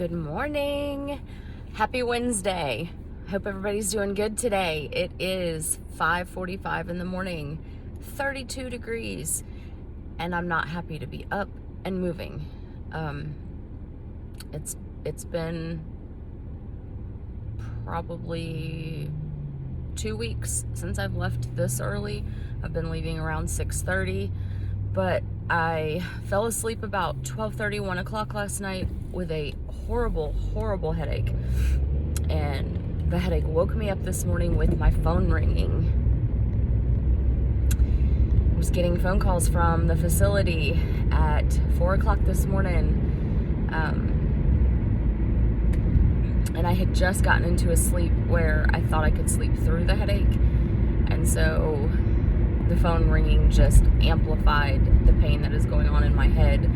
Good morning. Happy Wednesday. Hope everybody's doing good today. It is 5:45 in the morning, 32 degrees, and I'm not happy to be up and moving. It's been probably 2 weeks since I've left this early. I've been leaving around 6:30, but I fell asleep about 12:30, 1 o'clock last night with a horrible headache. And the headache woke me up this morning with my phone ringing. I was getting phone calls from the facility at 4 o'clock this morning. And I had just gotten into a sleep where I thought I could sleep through the headache. And so the phone ringing just amplified the pain that is going on in my head.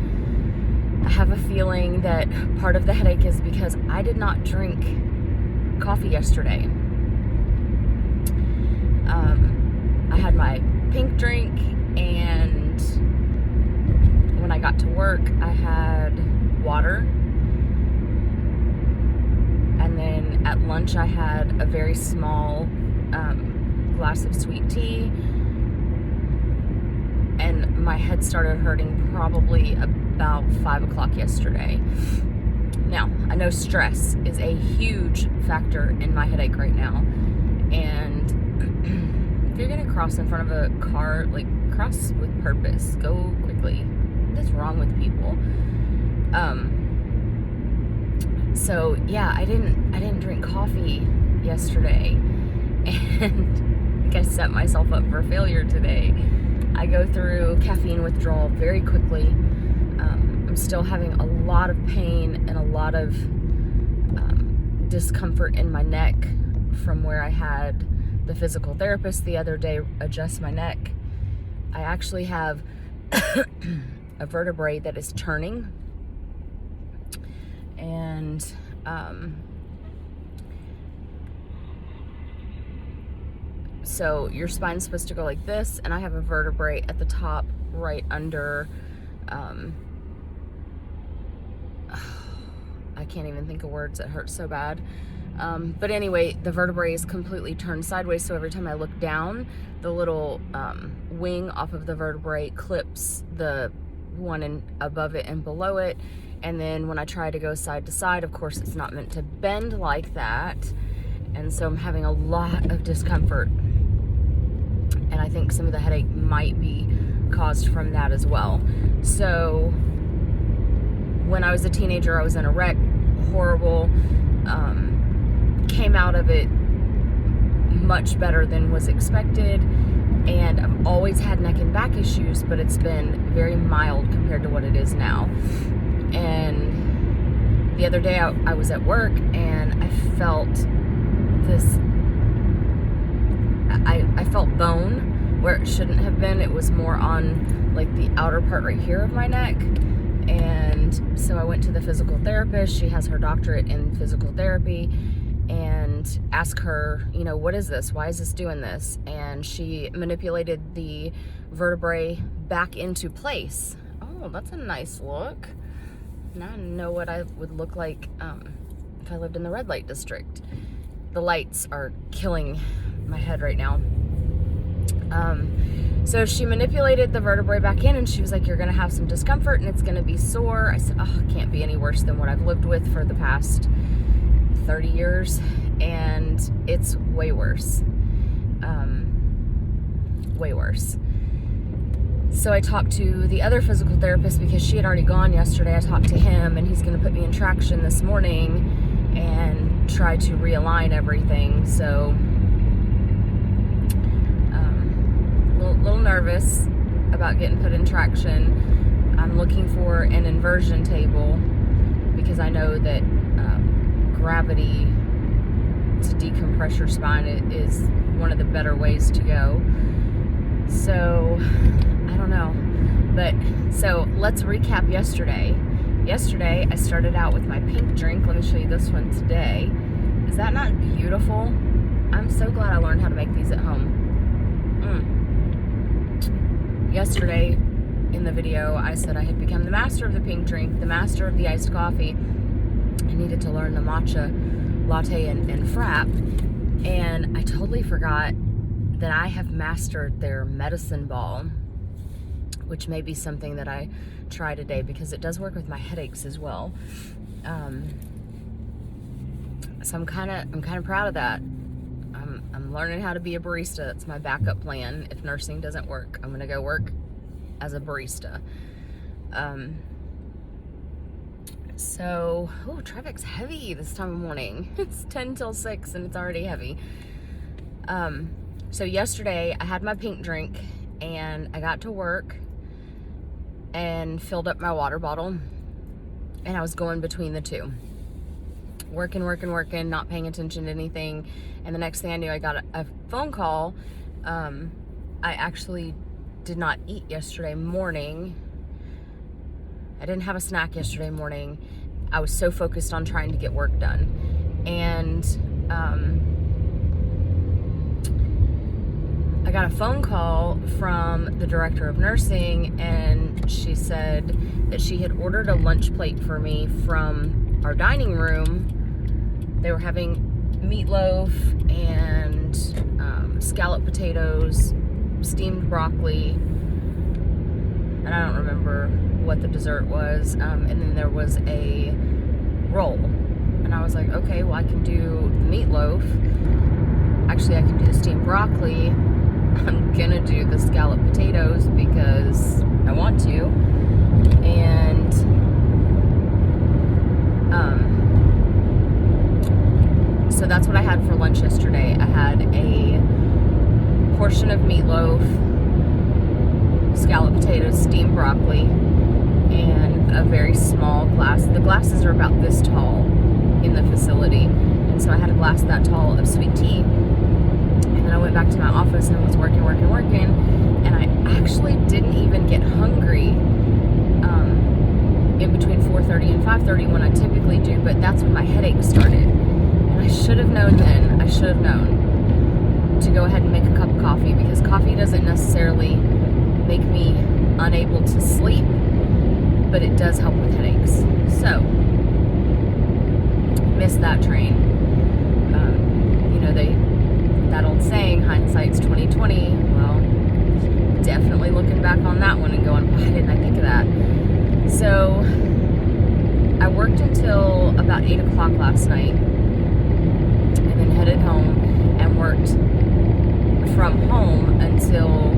I have a feeling that part of the headache is because I did not drink coffee yesterday. I had my pink drink, and when I got to work, I had water. And then at lunch, I had a very small glass of sweet tea. And my head started hurting probably about 5 o'clock yesterday. Now, I know stress is a huge factor in my headache right now. And if you're gonna cross in front of a car, like, cross with purpose. Go quickly. What's wrong with people? So yeah, I didn't drink coffee yesterday, and I think I set myself up for failure today. I go through caffeine withdrawal very quickly. I'm still having a lot of pain and a lot of discomfort in my neck from where I had the physical therapist the other day adjust my neck. I actually have a vertebrae that is turning, and so your spine's supposed to go like this, and I have a vertebrae at the top right under, I can't even think of words, it hurts so bad. But anyway, the vertebrae is completely turned sideways, so every time I look down, the little wing off of the vertebrae clips the one above it and below it. And then when I try to go side to side, of course, it's not meant to bend like that. And so I'm having a lot of discomfort. And I think some of the headache might be caused from that as well. So when I was a teenager, I was in a wreck, horrible. Came out of it much better than was expected. And I've always had neck and back issues, but it's been very mild compared to what it is now. And the other day I was at work, and I felt this, I felt bone where it shouldn't have been. It was more on like the outer part right here of my neck. And so I went to the physical therapist. She has her doctorate in physical therapy, and asked her, what is this? Why is this doing this? And she manipulated the vertebrae back into place. Oh, that's a nice look. Now I know what I would look like if I lived in the red light district. The lights are killing my head right now. So she manipulated the vertebrae back in, and she was like, you're going to have some discomfort and it's going to be sore. I said, it can't be any worse than what I've lived with for the past 30 years. And it's way worse. Way worse. So I talked to the other physical therapist because she had already gone yesterday. I talked to him, and he's going to put me in traction this morning and try to realign everything. So a little nervous about getting put in traction. I'm looking for an inversion table because I know that gravity to decompress your spine is one of the better ways to go. So I don't know, but so let's recap yesterday. Yesterday I started out with my pink drink. Let me show you this one today. Is that not beautiful? I'm so glad I learned how to make these at home. Yesterday in the video I said I had become the master of the pink drink, the master of the iced coffee, I needed to learn the matcha latte and frap, and I totally forgot that I have mastered their medicine ball, which may be something that I try today because it does work with my headaches as well. So I'm kind of proud of that. I'm learning how to be a barista. That's my backup plan. If nursing doesn't work, I'm gonna go work as a barista. So, traffic's heavy this time of morning. It's 10 till 6 and it's already heavy. So yesterday I had my pink drink and I got to work and filled up my water bottle, and I was going between the two. Working, not paying attention to anything. And the next thing I knew, I got a phone call. I actually did not eat yesterday morning. I didn't have a snack yesterday morning. I was so focused on trying to get work done. And I got a phone call from the director of nursing, and she said that she had ordered a lunch plate for me from our dining room. They were having meatloaf and scalloped potatoes, steamed broccoli, and I don't remember what the dessert was, and then there was a roll. And I was like, okay, well, I can do the meatloaf. Actually, I can do the steamed broccoli. I'm gonna do the scalloped potatoes because I want to. And so that's what I had for lunch yesterday. I had a portion of meatloaf, scalloped potatoes, steamed broccoli, and a very small glass. The glasses are about this tall in the facility, and so I had a glass that tall of sweet tea. And then I went back to my office and was working, and I actually didn't even get hungry in between 4:30 and 5:30 when I typically do, but that's when my headache started. And I should have known then, to go ahead and make a cup of coffee, because coffee doesn't necessarily make me unable to sleep, but it does help with headaches. So, missed that train. That old saying, hindsight's 20/20. Well, definitely looking back on that one and going, why didn't I think of that? So, I worked until about 8 o'clock last night, and then headed home and worked from home until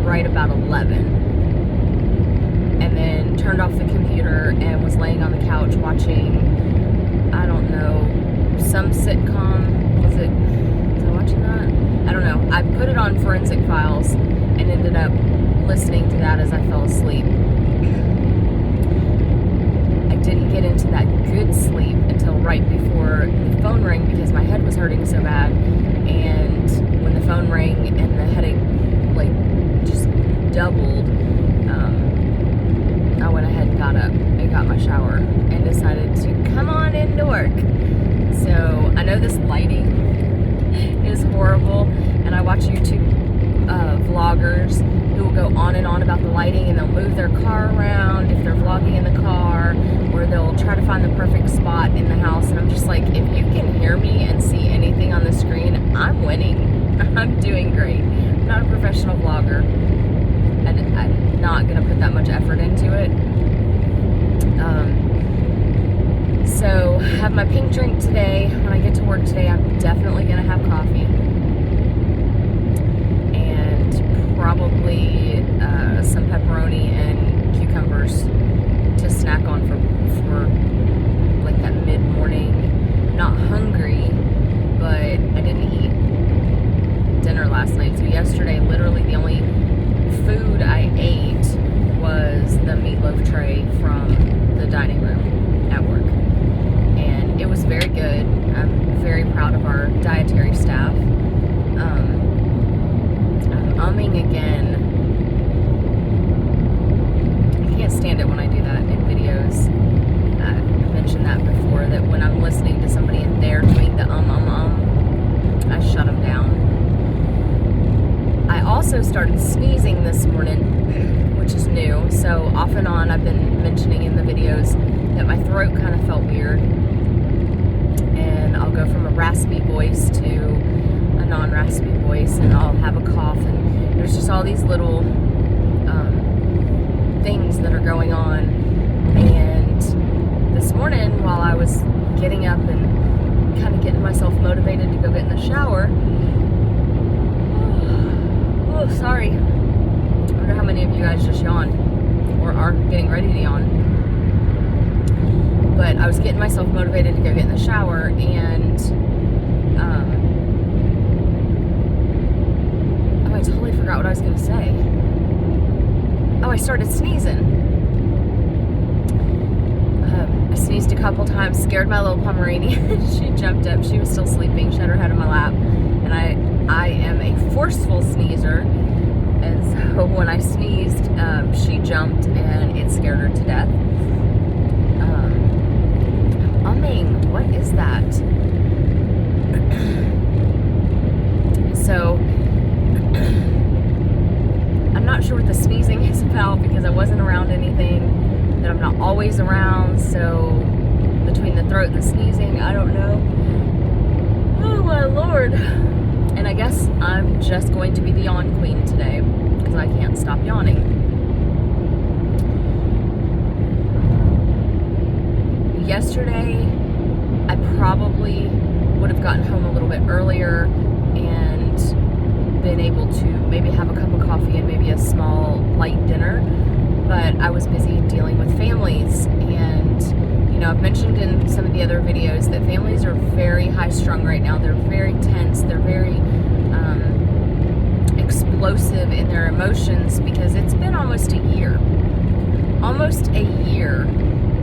right about 11. And then turned off the computer and was laying on the couch watching, I don't know, some sitcom. Was I watching that? I don't know. I put it on Forensic Files and ended up listening to that as I fell asleep. I didn't get into that good sleep until right before the phone rang because my head was hurting so bad. And when the phone rang and the headache just doubled, I went ahead and got up and got my shower and decided to come on into work. So I know this lighting is horrible, and I watch YouTube vloggers who will go on and on about the lighting, and they'll move their car around if they're vlogging in the car, or they'll try to find the perfect spot in the house. And I'm just like, if you can hear me and see anything on the screen, I'm winning. I'm doing great. I'm not a professional vlogger. I'm not going to put that much effort into it. So, have my pink drink today. When I get to work today, I'm definitely going to have coffee. And probably some pepperoni and cucumbers to snack on for like that mid-morning. Not hungry, but I didn't eat dinner last night. So yesterday, literally the only food I ate was the meatloaf tray from the dining room at work. And it was very good. I'm very proud of our dietary staff. I'm umming again. I can't stand it when I do that in videos. I mentioned that before, that when I'm listening to somebody and they're doing the I shut them down. I also started sneezing this morning, which is new. So off and on, I've been mentioning in the videos that my throat kind of felt weird. go from a raspy voice to a non-raspy voice, and I'll have a cough, and there's just all these little things that are going on. And this morning, while I was getting up and kind of getting myself motivated to go get in the shower, oh, sorry, I wonder how many of you guys just yawned or are getting ready to yawn. But I was getting myself motivated to go get in the shower, and I totally forgot what I was going to say. Oh, I started sneezing. I sneezed a couple times, scared my little Pomeranian. She jumped up. She was still sleeping. She had her head in my lap. And I am a forceful sneezer. And so when I sneezed, she jumped, and it scared her to death. What is that? So I'm not sure what the sneezing is about, because I wasn't around anything that I'm not always around. So between the throat and the sneezing, I don't know. Oh my Lord. And I guess I'm just going to be the yawn queen today, because I can't stop yawning. Yesterday, I probably would have gotten home a little bit earlier and been able to maybe have a cup of coffee and maybe a small light dinner, but I was busy dealing with families. And you know, I've mentioned in some of the other videos that families are very high strung right now. They're very tense, they're very explosive in their emotions, because it's been almost a year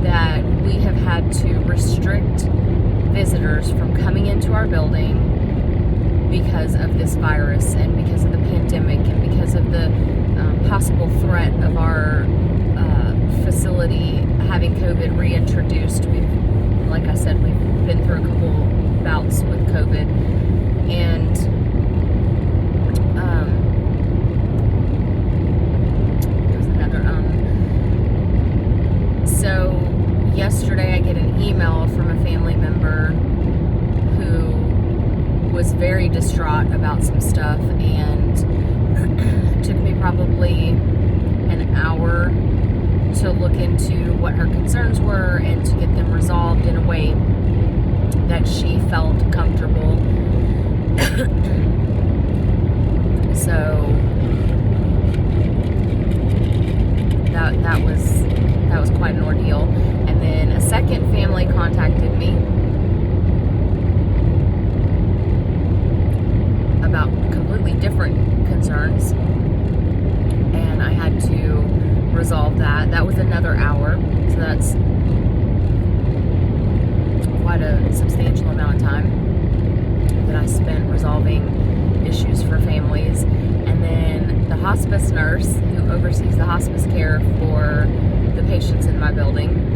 that we have had to restrict visitors from coming into our building because of this virus, and because of the pandemic, and because of the possible threat of our facility having COVID reintroduced. Like I said, we've been through a couple bouts with COVID, and there's another so yesterday I get an email from a family member who was very distraught about some stuff, and it took me probably an hour to look into what her concerns were and to get them resolved in a way that she felt comfortable. So that was quite an ordeal. And then a second family contacted me about completely different concerns, and I had to resolve that. That was another hour, so that's quite a substantial amount of time that I spent resolving issues for families. And then the hospice nurse who oversees the hospice care for the patients in my building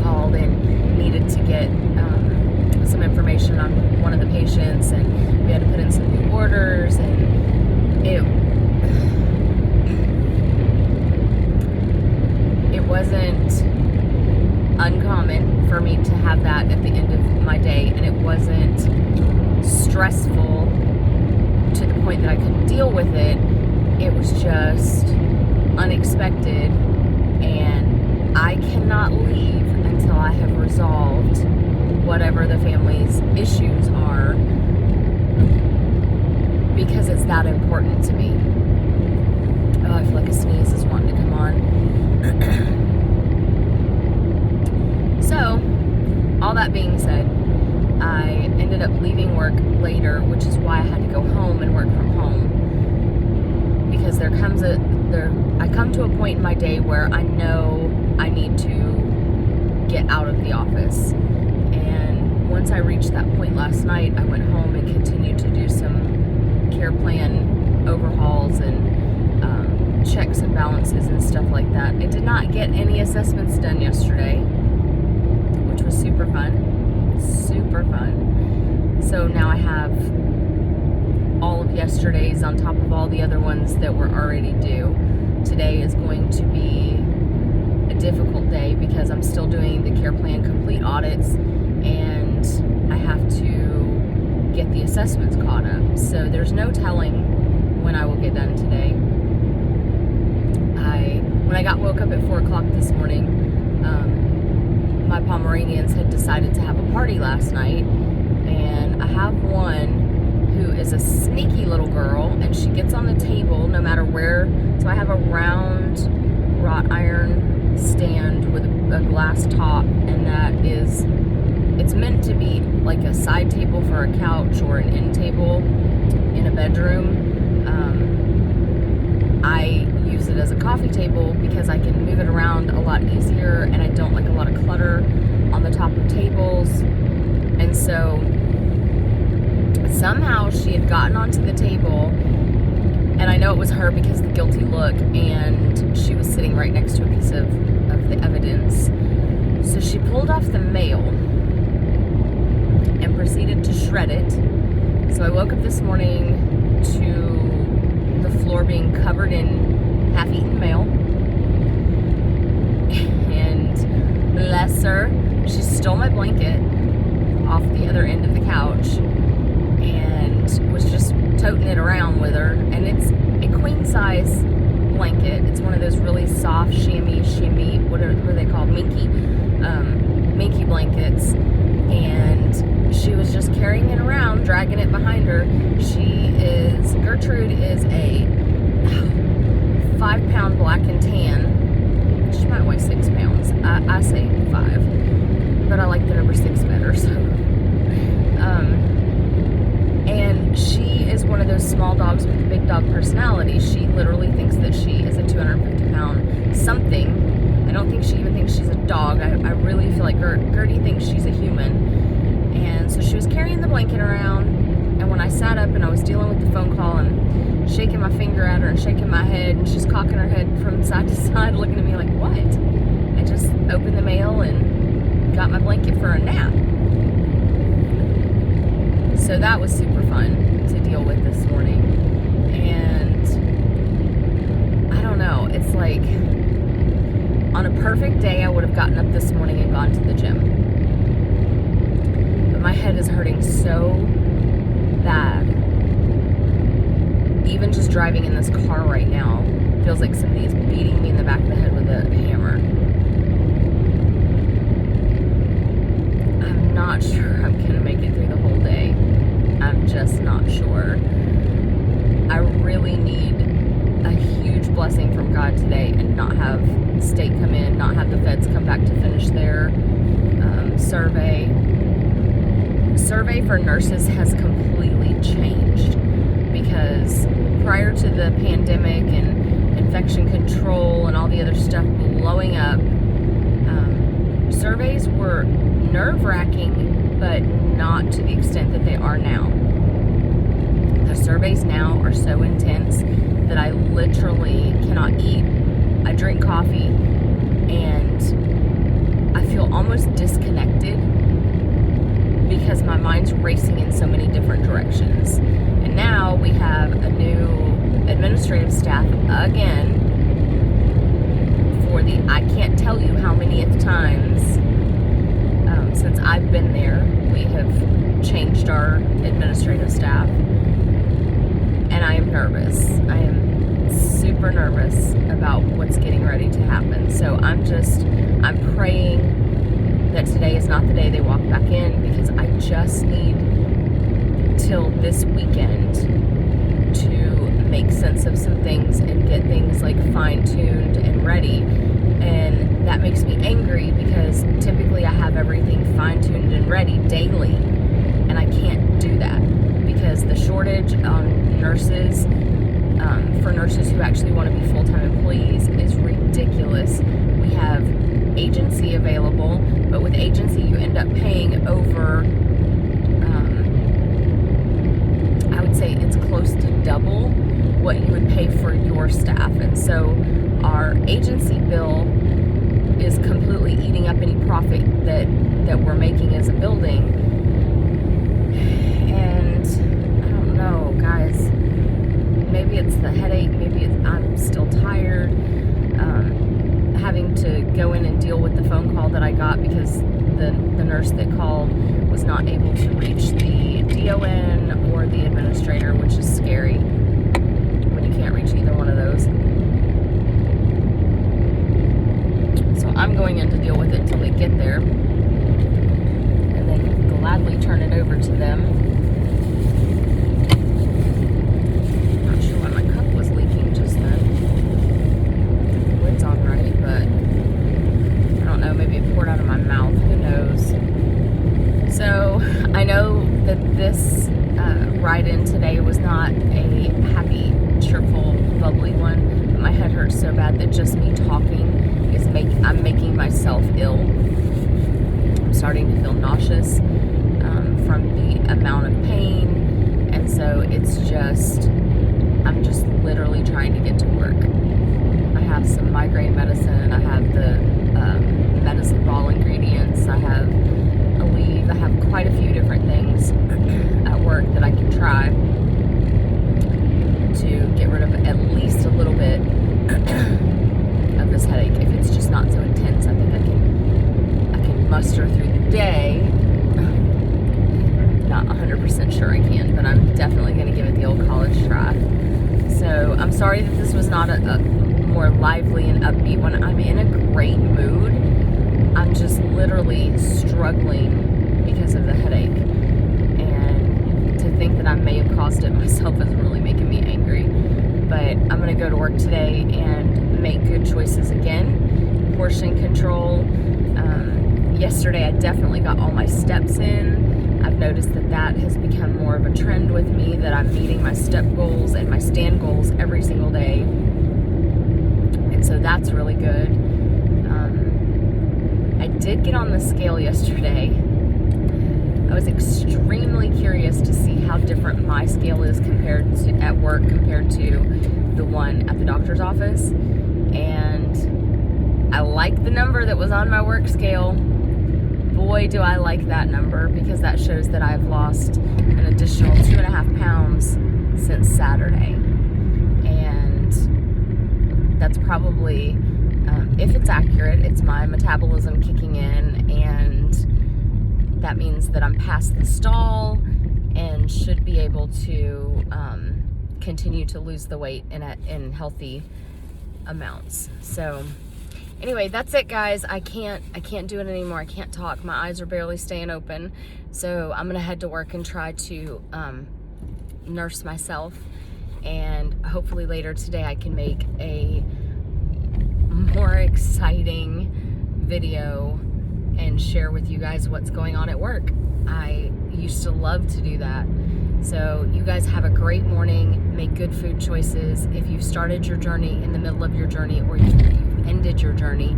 called and needed to get some information on one of the patients, and we had to put in some new orders, and it wasn't uncommon for me to have that at the end of my day, and it wasn't stressful to the point that I couldn't deal with it. It was just unexpected, and I cannot leave until I have resolved whatever the family's issues are, because it's that important to me. Oh, I feel like a sneeze is wanting to come on. So, all that being said, I ended up leaving work later, which is why I had to go home and work from home, because I come to a point in my day where I know I need to get out of the office. And once I reached that point last night, I went home and continued to do some care plan overhauls and checks and balances and stuff like that. I did not get any assessments done yesterday, which was super fun. So now I have all of yesterday's on top of all the other ones that were already due. Today is going to be a difficult day because I'm still doing the care plan complete audits, and I have to get the assessments caught up. So there's no telling when I will get done today. When I woke up at 4 o'clock this morning, my Pomeranians had decided to have a party last night, and I have one who is a sneaky little girl, and she gets on the table no matter where. So I have a round wrought iron stand with a glass top, and it's meant to be like a side table for a couch or an end table in a bedroom. I use it as a coffee table because I can move it around a lot easier, and I don't like a lot of clutter on the top of tables. And so somehow she had gotten onto the table, and I know it was her because of the guilty look, and she was sitting right next to a piece of the evidence. So she pulled off the mail and proceeded to shred it. So I woke up this morning to the floor being covered in half-eaten mail. And bless her, she stole my blanket off the other end of the couch and was just toting it around with her. And it's a queen-size blanket. It's one of those really soft shimmy, what are they called? Minky blankets. And she was just carrying it around, dragging it behind her. Gertrude is a 5-pound black and tan. She might weigh 6 pounds. I say 5, but I like the number 6 better. So, and she is one of those small dogs with a big dog personality. She literally thinks that she is a 250-pound something. I don't think she even thinks she's a dog. I really feel like Gertie thinks she's a human. And so she was carrying the blanket around. And when I sat up and I was dealing with the phone call and shaking my finger at her and shaking my head, and she's cocking her head from side to side, looking at me like, what? I just opened the mail and got my blanket for a nap. So that was super fun to deal with this morning. And I don't know, it's like on a perfect day, I would have gotten up this morning and gone to the gym. But my head is hurting so bad. Even just driving in this car right now feels like somebody is beating me in the back of the head with a hammer. I'm not sure I'm gonna make it through the whole day. I'm just not sure. I really need a huge blessing from God today and not have state come in, not have the feds come back to finish their survey for nurses has completely changed, because prior to the pandemic and infection control and all the other stuff blowing up, surveys were nerve-wracking, but not to the extent that they are now. The surveys now are so intense that I literally cannot eat. I drink coffee and I feel almost disconnected because my mind's racing in so many different directions. And now we have a new administrative staff again for I can't tell you how many times since I've been there, we have changed our administrative staff. And I am nervous. I am super nervous about what's getting ready to happen. So I'm praying that today is not the day they walk back in, because I just need till this weekend to make sense of some things and get things like fine-tuned and ready. And that makes me angry because typically I have everything fine-tuned and ready daily, and I can't do that because the shortage on nurses, for nurses who actually want to be full-time employees, is ridiculous. We have agency available, but with agency you end up paying over, I would say it's close to double what you would pay for your staff. And so our agency bill is completely eating up any profit that we're making as a building. And I don't know, guys, maybe it's the headache, maybe I'm still tired. having to go in and deal with the phone call that I got because the nurse that called was not able to reach the DON or the administrator, which is scary when you can't reach either one of those. So I'm going in to deal with it until they get there, and then gladly turn it over to them. Not sure why my cup was leaking just then. The lid's on right, but I don't know, maybe it poured out of my mouth, who knows. So I know that this ride-in today was not a happy, cheerful, bubbly one, but my head hurts so bad that just me talking is I'm making myself ill. I'm starting to feel nauseous from the amount of pain, and so I'm just literally trying to get to work. I have some migraine medicine, I have the medicine ball ingredients, I have Aleve, I have quite a few different things at work that I can try to get rid of at least a little bit of this headache. If it's just not so intense, I think I can muster through the day. Not 100% sure I can, but I'm definitely going to give it the old college try. So I'm sorry that this was not a more lively and upbeat one. I'm in a great mood. I'm just literally struggling because of the headache. And to think that I may have caused it myself is really making me angry. But I'm going to go to work today and make good choices again. Portion control. Yesterday I definitely got all my steps in. I've noticed that has become more of a trend with me, that I'm meeting my step goals and my stand goals every single day. And so that's really good. I did get on the scale yesterday. I was extremely curious to see how different my scale is at work compared to the one at the doctor's office. And I like the number that was on my work scale. Boy, do I like that number, because that shows that I've lost an additional 2.5 pounds since Saturday. And that's probably, if it's accurate, it's my metabolism kicking in, and that means that I'm past the stall and should be able to continue to lose the weight in healthy amounts. So anyway, that's it, guys. I can't do it anymore. I can't talk. My eyes are barely staying open. So I'm gonna head to work and try to nurse myself, and hopefully later today I can make a more exciting video and share with you guys what's going on at work. I used to love to do that. So you guys have a great morning. Make good food choices. If you've started your journey, in the middle of your journey, or you've ended your journey,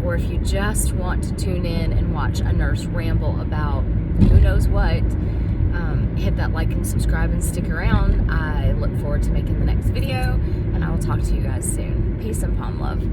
or if you just want to tune in and watch a nurse ramble about who knows what, hit that like and subscribe and stick around. I look forward to making the next video, and I will talk to you guys soon. Peace and palm love.